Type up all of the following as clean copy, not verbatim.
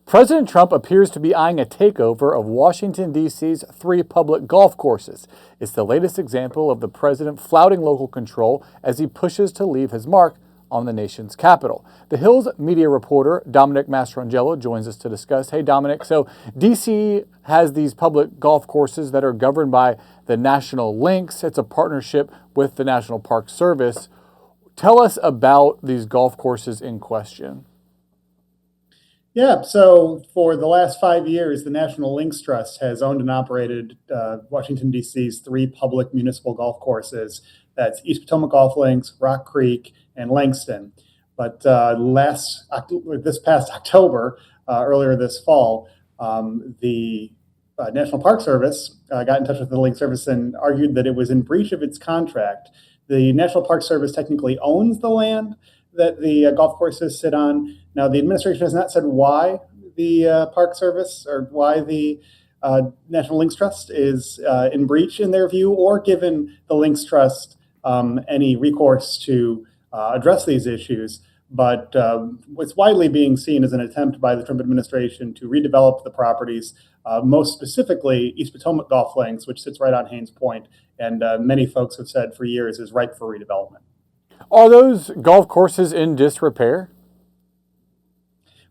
President Trump appears to be eyeing a takeover of Washington, D.C.'s 3 public golf courses. It's the latest example of the president flouting local control as he pushes to leave his mark on the nation's capital. The Hill's media reporter Dominic Mastrangelo joins us to discuss. Hey, Dominic, so D.C. has these public golf courses that are governed by the National Links. It's a partnership with the National Park Service. Tell us about these golf courses in question. Yeah, so for the last 5 years, the National Links Trust has owned and operated Washington, D.C.'s 3 public municipal golf courses. That's East Potomac Golf Links, Rock Creek, and Langston. But this past October, earlier this fall, the National Park Service got in touch with the Link Service and argued that it was in breach of its contract. The National Park Service technically owns the land that the golf courses sit on. Now, the administration has not said why the Park Service or why the National Links Trust is in breach in their view, or given the Links Trust any recourse to address these issues. But what's widely being seen as an attempt by the Trump administration to redevelop the properties, most specifically East Potomac Golf Links, which sits right on Haynes Point, and many folks have said for years is ripe for redevelopment. Are those golf courses in disrepair?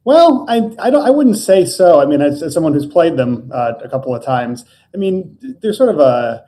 Well, I wouldn't say so. I mean, as someone who's played them a couple of times, I mean, there's sort of a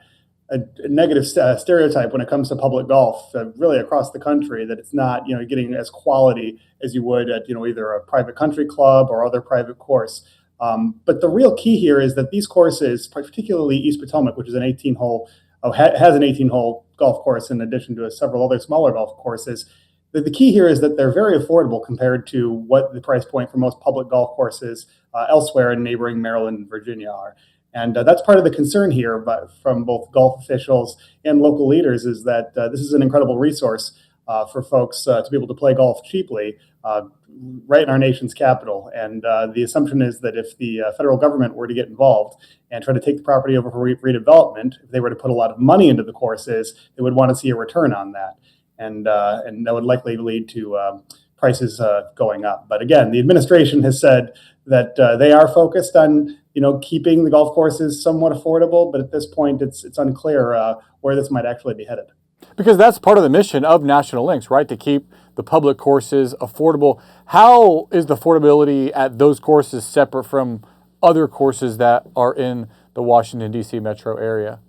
negative stereotype when it comes to public golf, really across the country, that it's not, getting as quality as you would at, either a private country club or other private course. But the real key here is that these courses, particularly East Potomac, which is an 18-hole, has an 18-hole golf course in addition to several other smaller golf courses. The key here is that they're very affordable compared to what the price point for most public golf courses elsewhere in neighboring Maryland and Virginia are. And that's part of the concern here, but from both golf officials and local leaders, is that this is an incredible resource for folks to be able to play golf cheaply right in our nation's capital. And the assumption is that if the federal government were to get involved and try to take the property over for redevelopment, if they were to put a lot of money into the courses, they would want to see a return on that. And that would likely lead to prices going up. But again, the administration has said that they are focused on keeping the golf courses somewhat affordable, but at this point, it's unclear where this might actually be headed. Because that's part of the mission of National Links, right? To keep the public courses affordable. How is the affordability at those courses separate from other courses that are in the Washington, D.C. metro area?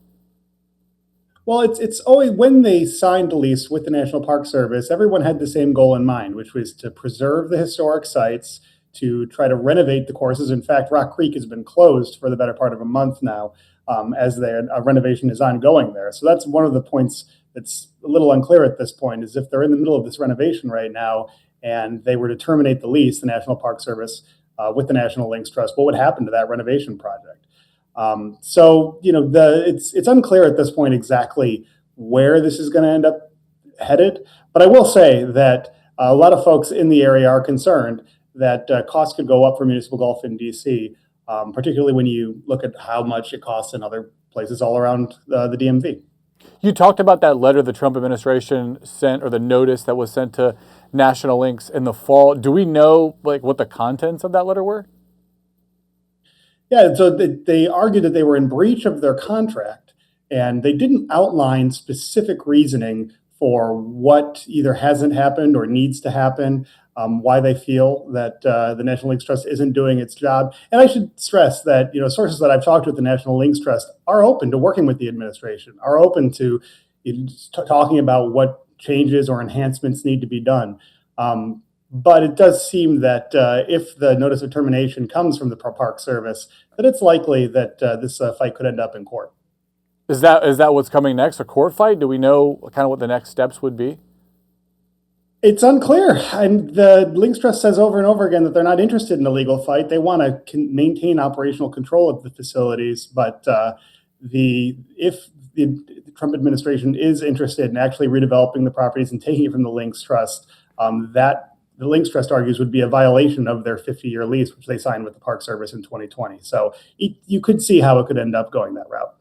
Well, it's always, when they signed the lease with the National Park Service, everyone had the same goal in mind, which was to preserve the historic sites, to try to renovate the courses. In fact, Rock Creek has been closed for the better part of a month now, as their renovation is ongoing there. So that's one of the points that's a little unclear at this point, is if they're in the middle of this renovation right now and they were to terminate the lease, the National Park Service with the National Links Trust, what would happen to that renovation project? It's unclear at this point exactly where this is going to end up headed. But I will say that a lot of folks in the area are concerned that costs could go up for municipal golf in D.C., particularly when you look at how much it costs in other places all around the DMV. You talked about that letter the Trump administration sent, or the notice that was sent to National Links in the fall. Do we know what the contents of that letter were? Yeah, so they argued that they were in breach of their contract, and they didn't outline specific reasoning for what either hasn't happened or needs to happen, why they feel that the National Links Trust isn't doing its job. And I should stress that sources that I've talked with the National Links Trust are open to working with the administration, are open to talking about what changes or enhancements need to be done. But it does seem that if the notice of termination comes from the Park Service, that it's likely that this fight could end up in court. Is that what's coming next, a court fight? Do we know kind of what the next steps would be? It's unclear. And the Links Trust says over and over again that they're not interested in a legal fight. They want to maintain operational control of the facilities. But if the Trump administration is interested in actually redeveloping the properties and taking it from the Links Trust, that the Links Trust argues would be a violation of their 50-year lease, which they signed with the Park Service in 2020. So you could see how it could end up going that route.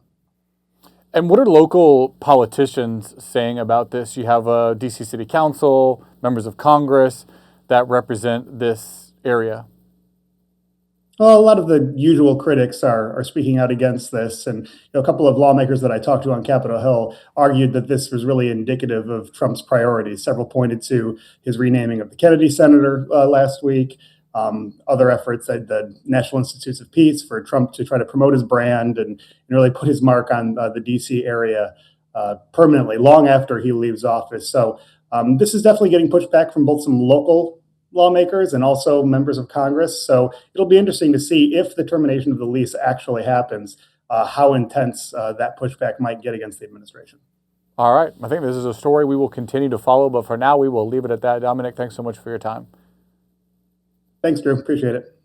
And what are local politicians saying about this? You have a D.C. City Council, members of Congress that represent this area. Well, a lot of the usual critics are speaking out against this, and a couple of lawmakers that I talked to on Capitol Hill argued that this was really indicative of Trump's priorities. Several pointed to his renaming of the Kennedy Center last week, other efforts at the National Institutes of Peace for Trump to try to promote his brand and really put his mark on the D.C. area permanently, long after he leaves office. So this is definitely getting pushed back from both some local lawmakers and also members of Congress. So it'll be interesting to see if the termination of the lease actually happens, how intense that pushback might get against the administration. All right. I think this is a story we will continue to follow, but for now, we will leave it at that. Dominic, thanks so much for your time. Thanks, Drew. Appreciate it.